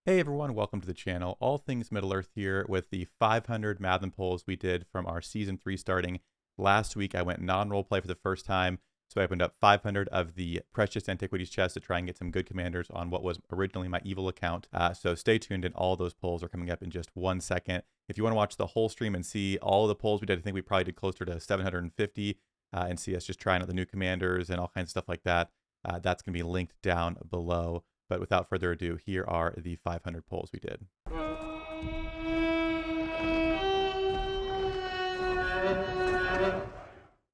Hey everyone, welcome to the channel. All things Middle-earth here with the 500 Mathom polls we did from our Season 3 starting. Last week I went non-roleplay for the first time, so I opened up 500 of the Precious Antiquities chest to try and get some good commanders on what was originally my evil account. So stay tuned, and all those polls are coming up in just 1 second. If you want to watch the whole stream and see all of the polls we did, I think we probably did closer to 750, and see us just trying out the new commanders and all kinds of stuff like that. That's going to be linked down below. But without further ado, here are the 500 polls we did.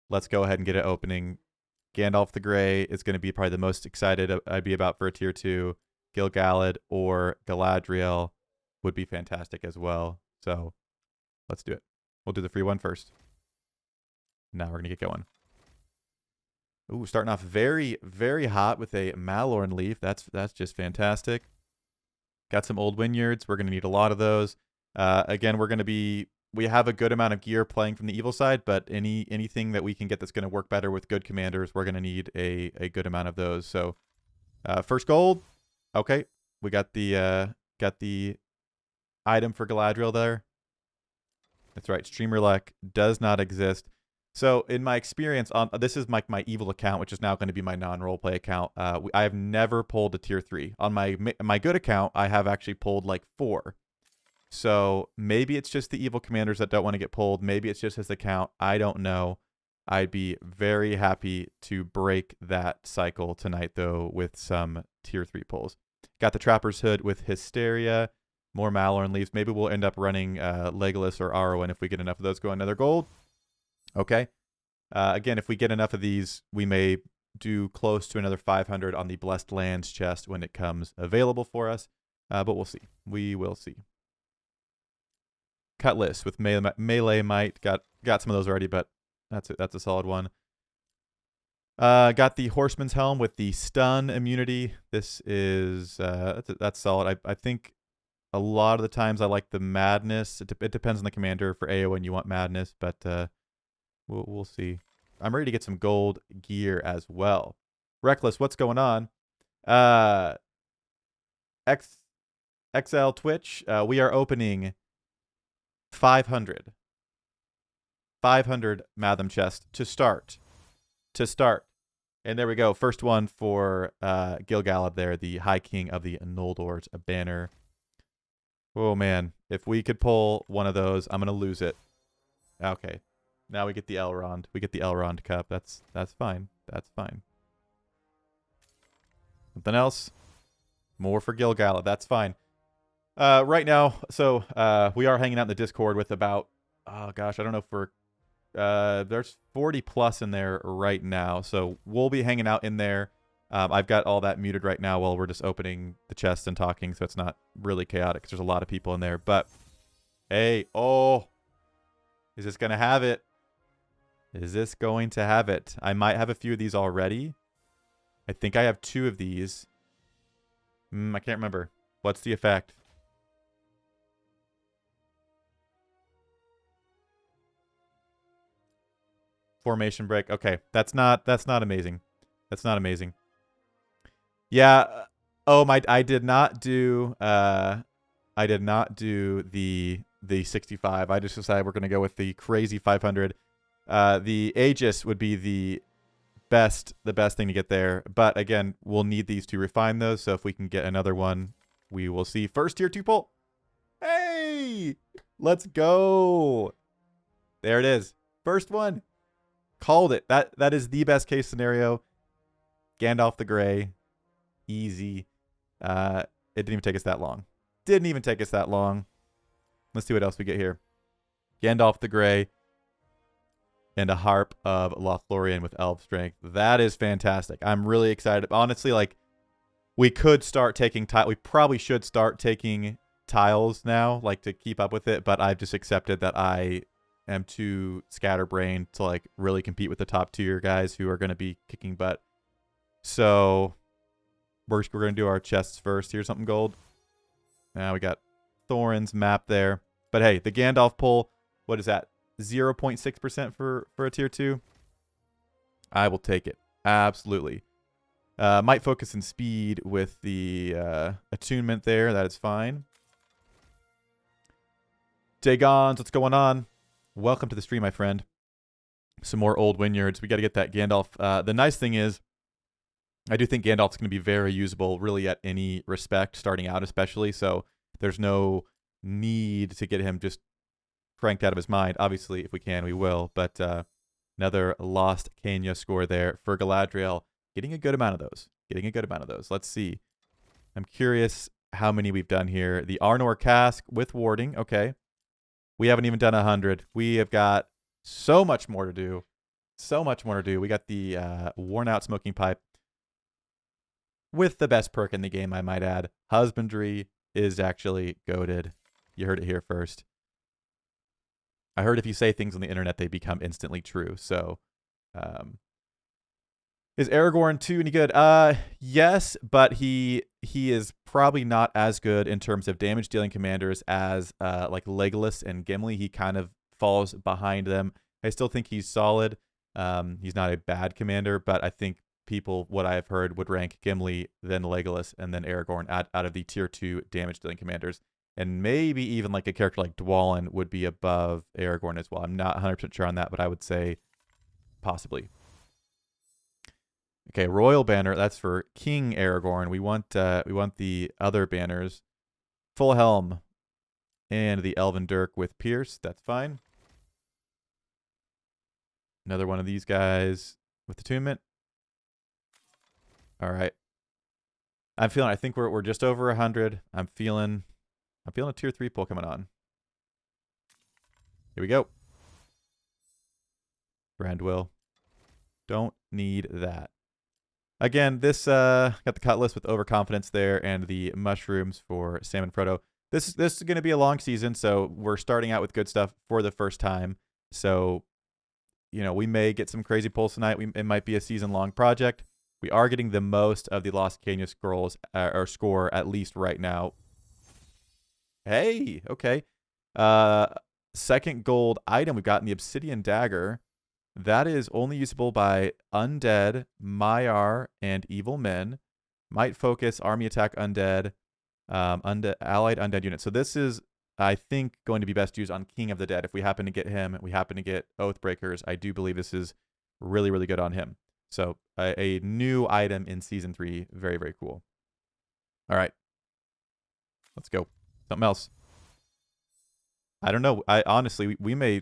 Let's go ahead and get it opening. Gandalf the Grey is going to be probably the most excited I'd be about for a tier 2. Gil-galad or Galadriel would be fantastic as well. So let's do it. We'll do the free one first. Now we're going to get going. Ooh, starting off very, very hot with a Malorn leaf. That's just fantastic. Got some old Wynyards. We're going to need a lot of those. Again, we have a good amount of gear playing from the evil side, but anything that we can get that's going to work better with good commanders, we're going to need a good amount of those. So first gold. Okay, we got the item for Galadriel there. That's right. Streamer luck does not exist. So in my experience, this is my evil account, which is now going to be my non-roleplay account. I have never pulled a tier 3. On my good account, I have actually pulled like 4. So maybe it's just the evil commanders that don't want to get pulled. Maybe it's just his account. I don't know. I'd be very happy to break that cycle tonight, though, with some tier 3 pulls. Got the Trapper's Hood with Hysteria. More Malorn leaves. Maybe we'll end up running Legolas or Arwen if we get enough of those. Go another gold. Okay. Again, if we get enough of these, we may do close to another 500 on the Blessed Lands chest when it comes available for us. But we'll see. We will see. Cutlass with melee might. Got some of those already, but that's a solid one. Got the Horseman's Helm with the stun immunity. This is that's solid. I think a lot of the times I like the madness. It depends on the commander. For AO when you want madness, but we'll see. I'm ready to get some gold gear as well. Reckless, what's going on? XL Twitch, we are opening 500 Mathom chest to start. And there we go. First one for Gil-galad there, the High King of the Noldor's banner. Oh man, if we could pull one of those, I'm gonna lose it. Okay. Now we get the Elrond. We get the Elrond cup. That's fine. That's fine. Something else? More for Gil-galad. That's fine. Right now, so we are hanging out in the Discord with about, oh gosh, I don't know if we're, there's 40 plus in there right now. So we'll be hanging out in there. I've got all that muted right now while we're just opening the chest and talking, so it's not really chaotic because there's a lot of people in there. But hey, oh, is this gonna have it? Is this going to have it? I might have a few of these already. I think I have 2 of these. I can't remember. What's the effect? Formation break. Okay, that's not amazing. That's not amazing. Yeah. Oh my! I did not do the 65. I just decided we're gonna go with the crazy 500. The Aegis would be the best thing to get there. But again, we'll need these to refine those. So if we can get another one, we will see. First tier 2 pull. Hey, let's go. There it is. First one. Called it. That is the best case scenario. Gandalf the Grey. Easy. It didn't even take us that long. Didn't even take us that long. Let's see what else we get here. Gandalf the Grey. And a harp of Lothlorien with elf strength. That is fantastic. I'm really excited. Honestly, like, we could start taking we probably should start taking tiles now, like, to keep up with it, but I've just accepted that I am too scatterbrained to like really compete with the top tier guys who are going to be kicking butt. So we're going to do our chests first. Here's something gold. Now we got Thorin's map there. But hey, the Gandalf pull, what is that? 0.6% for a tier 2. I will take it. Absolutely. Might focus in speed with the attunement there. That is fine. Dagons, what's going on? Welcome to the stream, my friend. Some more old Wynyards. We got to get that Gandalf. The nice thing is, I do think Gandalf's going to be very usable, really, at any respect, starting out especially. So there's no need to get him just cranked out of his mind. Obviously, if we can, we will. But another Lost Kenya score there for Galadriel. Getting a good amount of those. Let's see. I'm curious how many we've done here. The Arnor Cask with warding. Okay. We haven't even done 100. We have got so much more to do. We got the worn out smoking pipe with the best perk in the game, I might add. Husbandry is actually goated. You heard it here first. I heard if you say things on the internet, they become instantly true. So, is Aragorn 2 any good? Yes, but he is probably not as good in terms of damage dealing commanders as like Legolas and Gimli. He kind of falls behind them. I still think he's solid. He's not a bad commander, but I think people, what I have heard, would rank Gimli, then Legolas, and then Aragorn out of the tier 2 damage dealing commanders. And maybe even like a character like Dwalin would be above Aragorn as well. I'm not 100% sure on that, but I would say possibly. Okay, Royal Banner, that's for King Aragorn. We want the other banners. Full Helm and the Elven Dirk with Pierce. That's fine. Another one of these guys with attunement. All right. I think we're just over 100. I'm feeling a tier 3 pull coming on. Here we go. Brandwill. Don't need that. Again, this got the Cutlass with overconfidence there and the mushrooms for Sam and Frodo. This is going to be a long season, so we're starting out with good stuff for the first time. So, we may get some crazy pulls tonight. It might be a season-long project. We are getting the most of the Lost Kenya scrolls or score at least right now. Hey, okay. Second gold item we've gotten the Obsidian Dagger. That is only usable by undead, Maiar, and evil men. Might focus army attack undead, allied undead units. So this is, I think, going to be best used on King of the Dead. If we happen to get him, we happen to get Oathbreakers. I do believe this is really, really good on him. So a new item in Season 3. Very, very cool. All right. Let's go. Something else. I don't know. Honestly, we may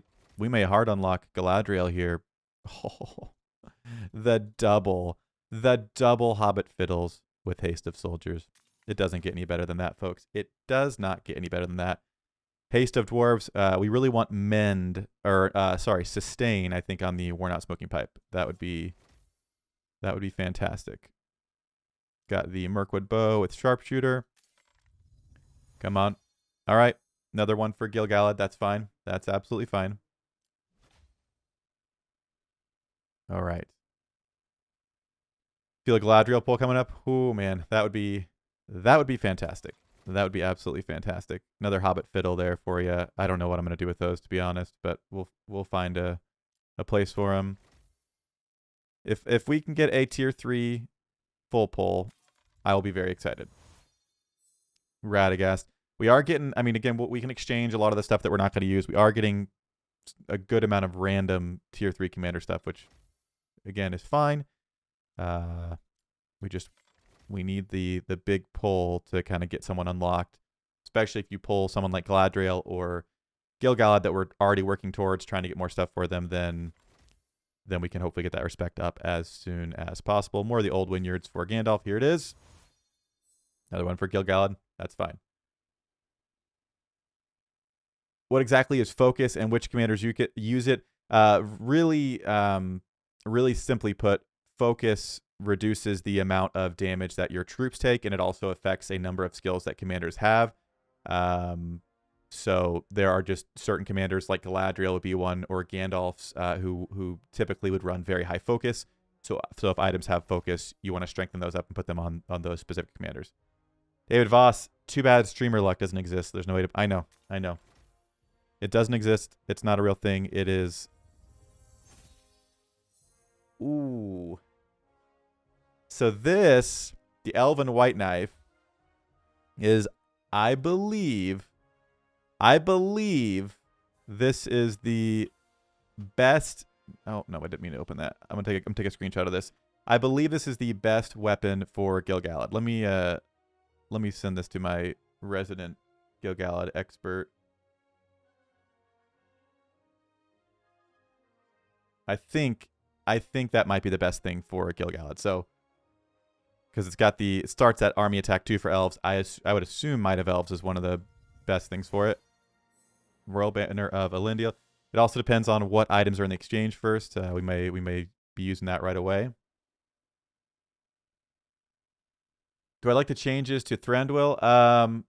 hard unlock Galadriel here. Oh, the double Hobbit fiddles with Haste of Soldiers. It doesn't get any better than that, folks. It does not get any better than that. Haste of Dwarves. We really want sustain. I think on the worn out smoking pipe. That would be fantastic. Got the Mirkwood bow with sharpshooter. Come on. All right. Another one for Gil-galad. That's fine. That's absolutely fine. All right. Feel a Galadriel pull coming up. Oh man, that would be fantastic. That would be absolutely fantastic. Another Hobbit fiddle there for you. I don't know what I'm gonna do with those, to be honest, but we'll find a place for them. If we can get a tier 3 full pull, I will be very excited. Radagast. We are getting, I mean, again, we can exchange a lot of the stuff that we're not going to use. We are getting a good amount of random tier 3 commander stuff, which, again, is fine. We need the big pull to kind of get someone unlocked, especially if you pull someone like Galadriel or Gil-galad that we're already working towards trying to get more stuff for them, then we can hopefully get that respect up as soon as possible. More of the old Wynyards for Gandalf. Here it is. Another one for Gil-galad. That's fine. What exactly is focus and which commanders you could use it? Really simply put, focus reduces the amount of damage that your troops take, and it also affects a number of skills that commanders have. So there are just certain commanders like Galadriel would be one, or Gandalf's who typically would run very high focus. So if items have focus, you want to strengthen those up and put them on those specific commanders. David Voss, too bad streamer luck doesn't exist. There's no way to... I know. It doesn't exist. It's not a real thing. It is... Ooh. So this, the Elven White Knife, is, I believe this is the best. Oh no, I didn't mean to open that. I'm gonna take a screenshot of this. I believe this is the best weapon for Gil-galad. Let me send this to my resident Gil-galad expert. I think that might be the best thing for Gil-galad. So, because it starts at army attack 2 for elves. I would assume Might of Elves is one of the best things for it. Royal Banner of Elendil. It also depends on what items are in the exchange first. We may be using that right away. Do I like the changes to Thranduil?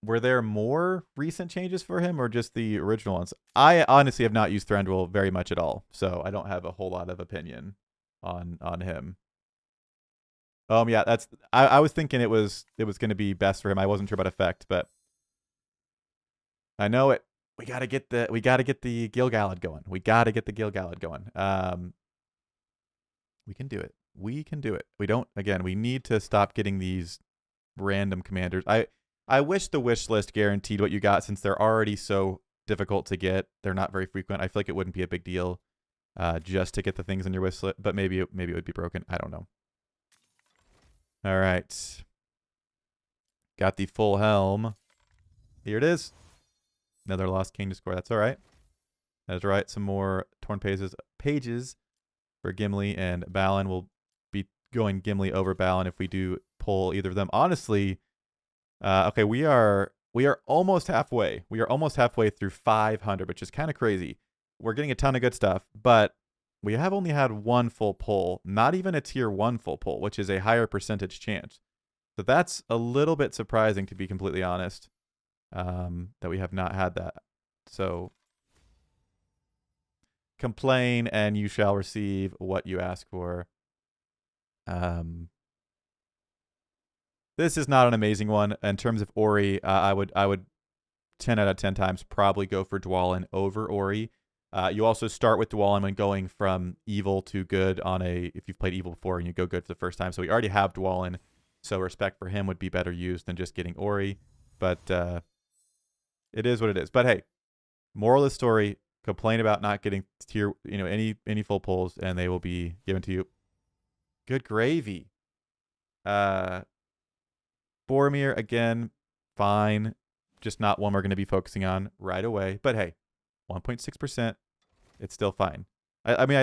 Were there more recent changes for him or just the original ones? I honestly have not used Thranduil very much at all, so I don't have a whole lot of opinion on him. Yeah, I was thinking it was going to be best for him. I wasn't sure about effect, but I know it. We got to get the Gil-galad going. We can do it. We need to stop getting these random commanders. I wish the wish list guaranteed what you got, since they're already so difficult to get. They're not very frequent. I feel like it wouldn't be a big deal just to get the things on your wish list, but maybe it would be broken. I don't know. All right. Got the full helm. Here it is. Another Lost King to score. That's all right. That's right. Some more torn pages for Gimli and Balin. We'll be going Gimli over Balin if we do pull either of them. Honestly, okay, we are almost halfway. We are almost halfway through 500, which is kind of crazy. We're getting a ton of good stuff, but we have only had one full pull, not even a tier 1 full pull, which is a higher percentage chance. So that's a little bit surprising, to be completely honest, that we have not had that. So complain and you shall receive what you ask for. This is not an amazing one. In terms of Ori, I would 10 out of 10 times probably go for Dwalin over Ori. You also start with Dwalin when going from evil to good if you've played evil before and you go good for the first time. So we already have Dwalin, so respect for him would be better used than just getting Ori. But it is what it is. But hey, moral of the story: complain about not getting tier, any full pulls, and they will be given to you. Good gravy. Boromir, again, fine. Just not one we're going to be focusing on right away. But hey, 1.6%, it's still fine. I mean,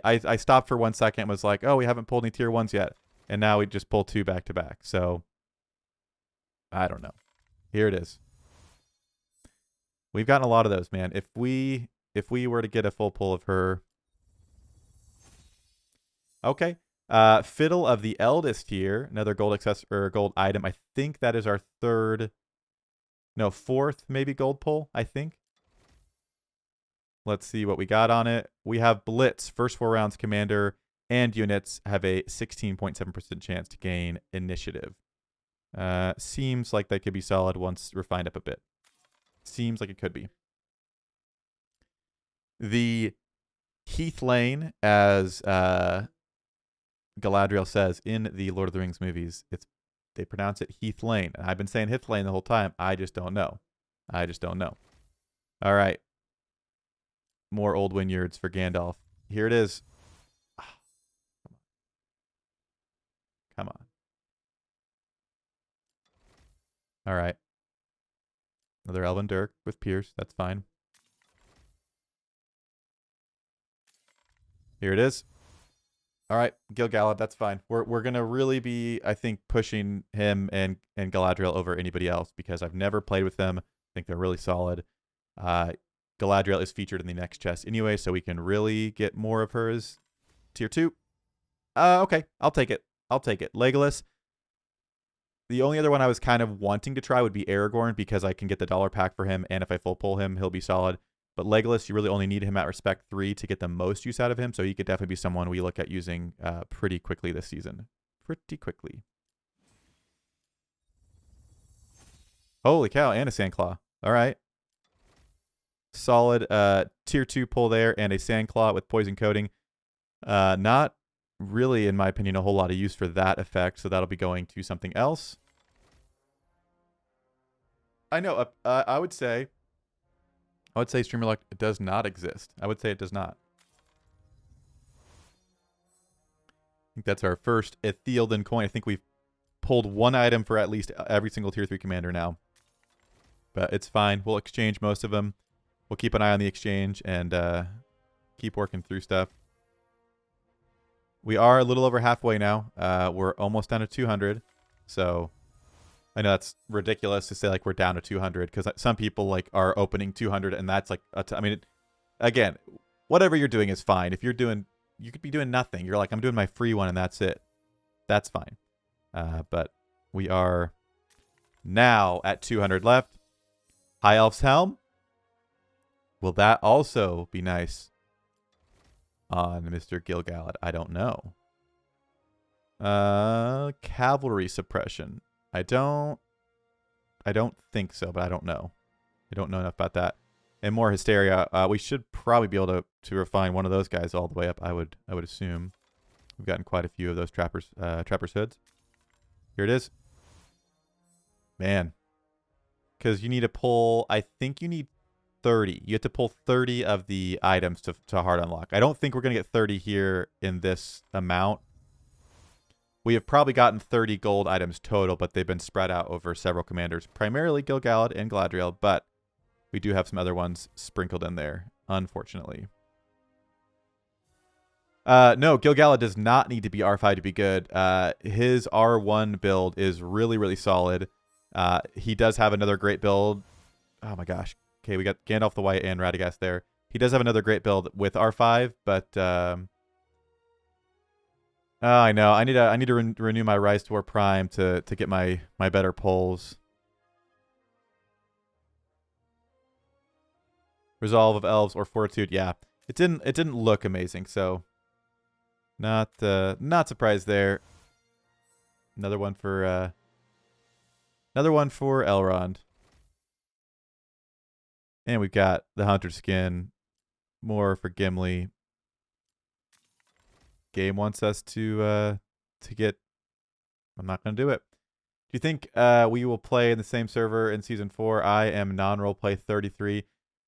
I stopped for 1 second and was like, oh, we haven't pulled any tier 1s yet. And now we just pull 2 back to back. So, I don't know. Here it is. We've gotten a lot of those, man. If we were to get a full pull of her. Okay. Fiddle of the Eldest here, another gold gold item. I think that is our fourth maybe gold pull, I think. Let's see what we got on it. We have Blitz. First 4 rounds, commander and units have a 16.7% chance to gain initiative. Seems like that could be solid once refined up a bit. Seems like it could be. The Heath Lane, as Galadriel says in the Lord of the Rings movies, they pronounce it Heath Lane. And I've been saying Heath Lane the whole time. I just don't know. All right. More Old Wynyards for Gandalf. Here it is. Come on. All right. Another Elven Dirk with Pierce. That's fine. Here it is. All right, Gil-galad, that's fine. We're going to really be, I think, pushing him and Galadriel over anybody else because I've never played with them. I think they're really solid. Galadriel is featured in the next chest anyway, so we can really get more of her as tier 2. Okay, I'll take it. Legolas. The only other one I was kind of wanting to try would be Aragorn because I can get the dollar pack for him, and if I full pull him, he'll be solid. But Legolas, you really only need him at respect 3 to get the most use out of him, so he could definitely be someone we look at using pretty quickly this season. Pretty quickly. Holy cow, and a Sandclaw. All right. Solid tier 2 pull there, and a Sandclaw with poison coating. Not really, in my opinion, a whole lot of use for that effect. So that'll be going to something else. I know. I would say Streamer Luck does not exist. I would say it does not. I think that's our first Etheelden coin. I think we've pulled one item for at least every single tier 3 commander now. But it's fine. We'll exchange most of them. We'll keep an eye on the exchange and keep working through stuff. We are a little over halfway now. We're almost down to 200. So I know that's ridiculous to say like we're down to 200 because some people like are opening 200 and that's like I mean, again, whatever you're doing is fine. If you're doing, you could be doing nothing. You're like, I'm doing my free one and that's it. That's fine. But we are now at 200 left. High Elf's Helm. Will that also be nice on Mr. Gil-galad? I don't know. Cavalry suppression. I don't think so, but I don't know. I don't know enough about that. And more hysteria. We should probably be able to refine one of those guys all the way up. I would assume. We've gotten quite a few of those trappers hoods. Here it is. Man. Because you need to pull, I think you need 30. You have to pull 30 of the items to hard unlock. I don't think we're going to get 30 here in this amount. We have probably gotten 30 gold items total, but they've been spread out over several commanders, primarily Gil-galad and Galadriel, but we do have some other ones sprinkled in there, unfortunately. No, Gil-galad does not need to be R5 to be good. His R1 build is really, really solid. He does have another great build. Oh my gosh. Okay, we got Gandalf the White and Radagast there. He does have another great build with R5, but oh, I know. I need to renew my Rise to War Prime to get my better pulls. Resolve of Elves or Fortitude. Yeah, it didn't look amazing, so not surprised there. Another one for Elrond. And we've got the Hunter skin. More for Gimli. Game wants us to get. I'm not going to do it. Do you think we will play in the same server in Season 4? I am non-roleplay 33.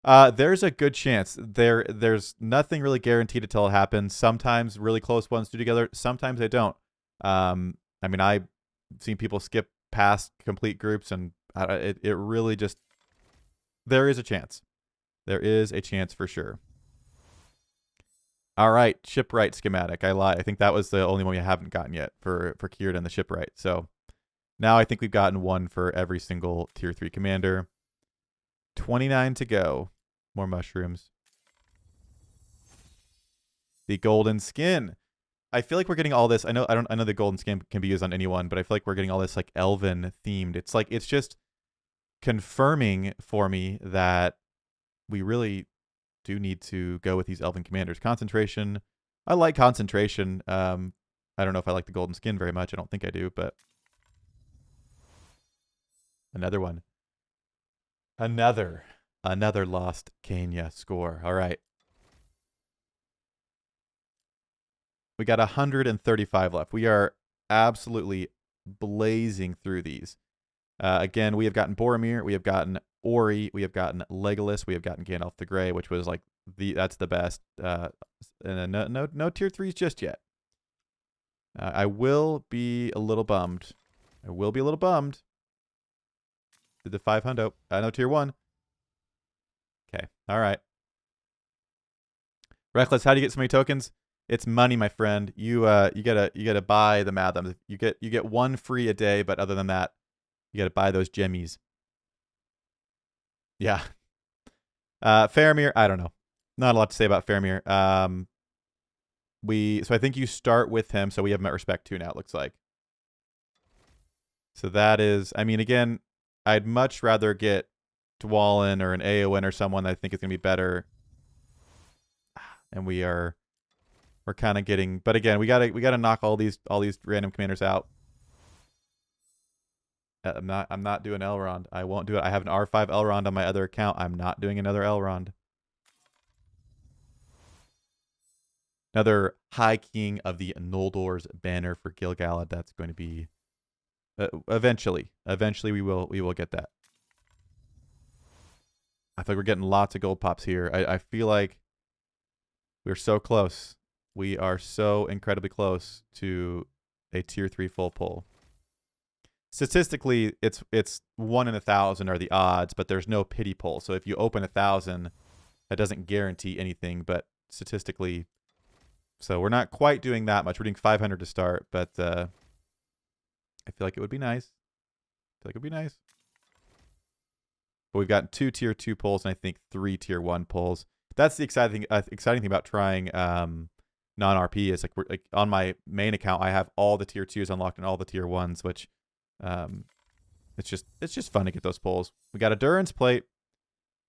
There's a good chance. There's nothing really guaranteed until it happens. Sometimes really close ones do together. Sometimes they don't. I mean, I've seen people skip past complete groups, and it really just... There is a chance. There is a chance for sure. All right, shipwright schematic. I lied. I think that was the only one we haven't gotten yet for Kieran and the shipwright. So now I think we've gotten one for every single tier 3 commander. 29 to go. More mushrooms. The golden skin. I feel like we're getting all this. I know the golden skin can be used on anyone, but I feel like we're getting all this like elven themed. It's like it's just confirming for me that we really do need to go with these elven commanders. Concentration. I like concentration. I don't know if I like the golden skin very much. I don't think I do, but another one. Another lost Kenya score. All right. We got 135 left. We are absolutely blazing through these. Again, we have gotten Boromir, we have gotten Ori, we have gotten Legolas, we have gotten Gandalf the Grey, which was like that's the best. And no tier 3s just yet. I will be a little bummed. Did the 500? No tier 1. Okay, all right. Reckless, how do you get so many tokens? It's money, my friend. You gotta buy the Mathom. You get one free a day, but other than that, you gotta buy those gemmies. Yeah. Faramir, I don't know. Not a lot to say about Faramir. So I think you start with him, so we have him at respect 2 now, it looks like. So that is, I mean, again, I'd much rather get Dwalin or an Eowyn or someone that I think is gonna be better. And we're kind of getting, but again, we gotta knock all these random commanders out. I'm not doing Elrond. I won't do it. I have an R5 Elrond on my other account. I'm not doing another Elrond. Another high keying of the Noldor's banner for Gil-galad. That's going to be eventually. Eventually, we will get that. I feel like we're getting lots of gold pops here. I feel like we're so close. We are so incredibly close to a tier 3 full pull. Statistically, it's 1 in 1,000 are the odds, but there's no pity pull. So if you open 1,000, that doesn't guarantee anything, but statistically, so we're not quite doing that much. We're doing 500 to start, but I feel like it would be nice. I feel like it would be nice. But we've got 2 tier 2 pulls and I think 3 tier 1 pulls. That's the exciting thing about trying non-RP is like on my main account I have all the tier 2s unlocked and all the tier 1s, which it's just fun to get those pulls. We got a Durin's plate.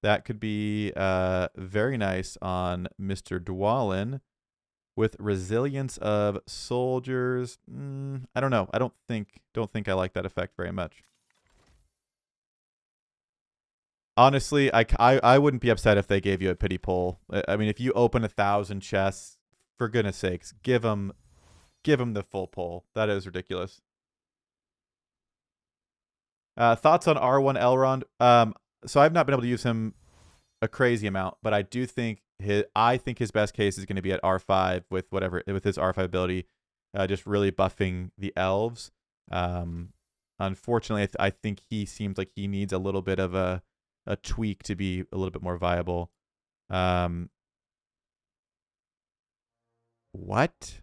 That could be very nice on Mr. Dwalin with resilience of soldiers. I don't know. I don't think I like that effect very much. Honestly, I wouldn't be upset if they gave you a pity pull. I mean, if you open 1,000 chests, for goodness sakes, give them the full pull. That is ridiculous. Thoughts on R1 Elrond? So I've not been able to use him a crazy amount, but I do think his best case is going to be at R5 with his R5 ability, just really buffing the elves. Unfortunately, I think he seems like he needs a little bit of a tweak to be a little bit more viable. What?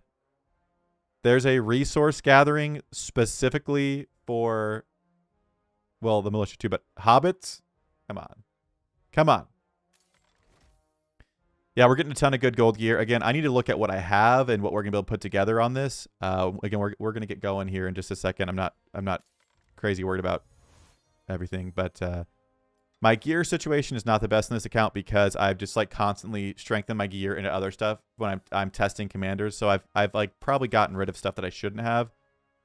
There's a resource gathering specifically for, well, the militia too, but hobbits? Come on. Yeah, we're getting a ton of good gold gear. Again, I need to look at what I have and what we're gonna be able to put together on this. Again, we're gonna get going here in just a second. I'm not crazy worried about everything, but my gear situation is not the best in this account because I've just like constantly strengthened my gear into other stuff when I'm testing commanders. So I've like probably gotten rid of stuff that I shouldn't have,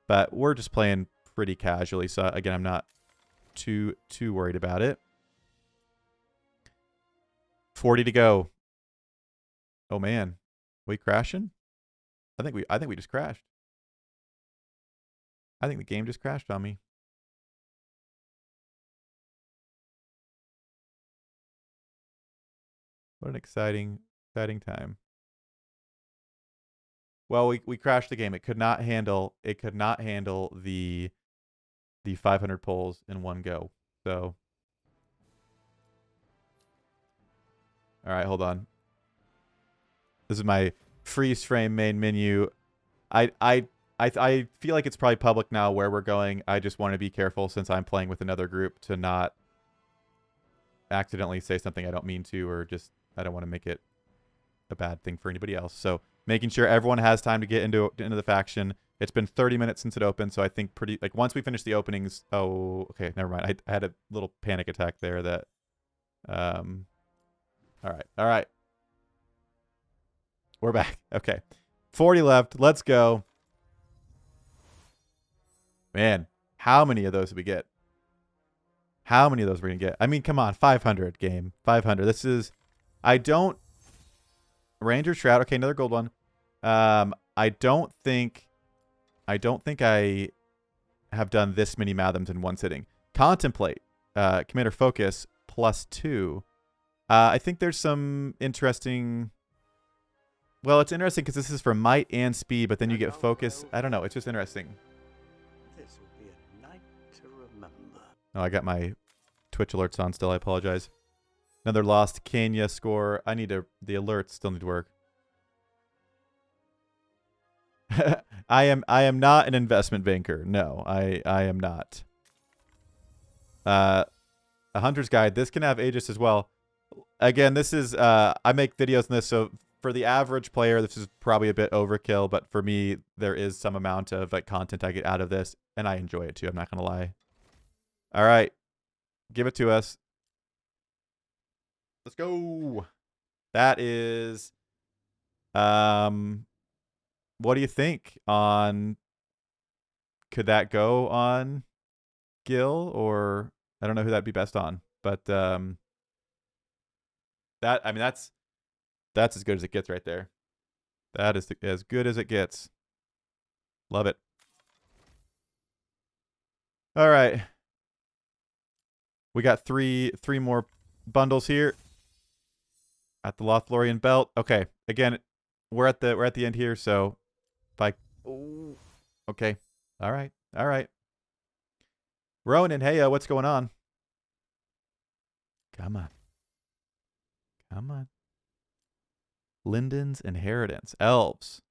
but we're just playing pretty casually. So again, I'm not too worried about it. 40 to go. Oh man, we crashing? I think we just crashed. I think the game just crashed on me. What an exciting time. Well, we crashed the game. It could not handle the 500 pulls in one go. So all right, hold on. This is my freeze frame main menu. I feel like it's probably public now where we're going. I just want to be careful since I'm playing with another group to not accidentally say something I don't mean to, or just I don't want to make it a bad thing for anybody else. So making sure everyone has time to get into the faction. It's been 30 minutes since it opened, so I think once we finish the openings. Oh, okay, never mind. I had a little panic attack there. That all right. We're back. Okay, 40 left. Let's go. Man, how many of those did we get? How many of those we're going to get? I mean, come on. 500 game. 500. This is... I don't... Ranger Shroud. Okay, another gold one. I don't think I have done this many Mathoms in one sitting. Contemplate. Commander Focus +2. I think there's some interesting... Well, it's interesting because this is for might and speed, but then you get focus. I don't know. It's just interesting. This will be a night to remember. Oh, I got my Twitch alerts on still. I apologize. Another lost Kenya score. The alerts still need to work. I am not an investment banker. No, I am not. A hunter's guide. This can have Aegis as well. Again, this is I make videos on this, so for the average player, this is probably a bit overkill, but for me, there is some amount of like content I get out of this, and I enjoy it too. I'm not gonna lie. All right, give it to us. Let's go. That is, what do you think on? Could that go on Gil, or I don't know who that'd be best on, but that's as good as it gets right there. That is as good as it gets. Love it. All right. We got three more bundles here at the Lothlorian belt. Okay. Again, we're at the end here, so if I okay. All right. All right. Ronan, hey, what's going on? Come on. Come on. Linden's Inheritance. Elves.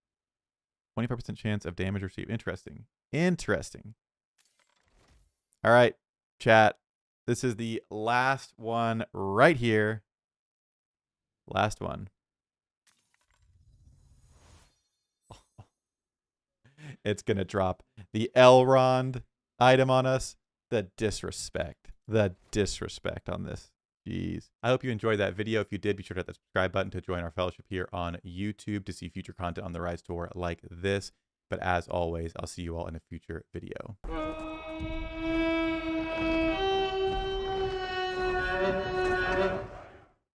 25% chance of damage received. Interesting. Interesting. All right, chat. This is the last one right here. Last one. It's going to drop the Elrond item on us. The disrespect. The disrespect on this. Jeez. I hope you enjoyed that video. If you did, be sure to hit that subscribe button to join our fellowship here on YouTube to see future content on the Rise Tour like this. But as always, I'll see you all in a future video.